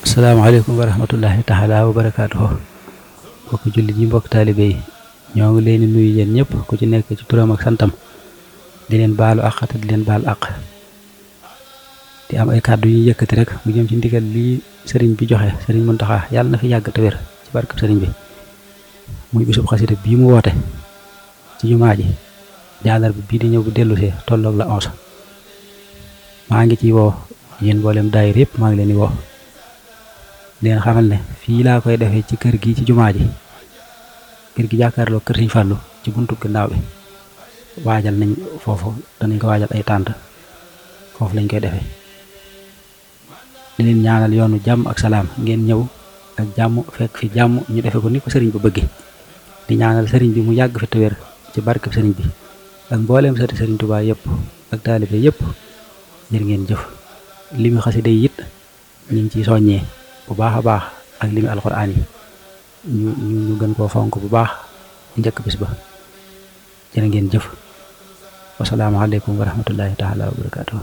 asalaamaaleykum wa rahmatullahi taala wa barakaatuhu. mbokk jullit yi, mbokk taalibe yi, ñoo ngi leen di nuyu yéen ñëpp ku ci nekk ci turam ak santam, di leen baalu àq te di leen baal àq, di am ay kàddu yu yëkkati rek mu jëm ci ndigal lii sëriñ bi joxe, sëriñ Muntaxa yàlla na fi yàgg te wér ci barkeb sëriñ bi, muy bisub xasida bii mu woote ci jumaa ji jaalar bi bii di ñëw bu dellusee tolloog la 11. maa ngi ciy woo yéen mboolem daayir yëpp, maa ngi leen di woo leen xamal ne fii laa koy defee ci kër gi ci jumaa ji, kër gi jàkkaarloo kër Sëriñ Fàllu ci buntu gannaaw bi. waajal nañ foofu, danañ ko waajal ay tànt, foofu lañ koy defee. di leen ñaanal yoonu jàmm ak salaam, ngeen ñëw ak jàmm fekk fi jàmm, ñu defe ko ni ko sëriñ bi bëgge. di ñaanal sëriñ bi mu yàgg fi te wér ci barkeb sëriñ bi ak mbooleem sëti sëriñ Tuubaa yëpp ak taalibe yëpp. jërë ngeen jëf. li mu xasida yi it ñu ngi ciy soññee bu baax a baax, ak limi alxuraan yi ñu gën koo fonk bu baax njëkk bis ba. jërë ngeen jëf. wasalaamaaleykum wa rahmatullahi taala wa barakaatu.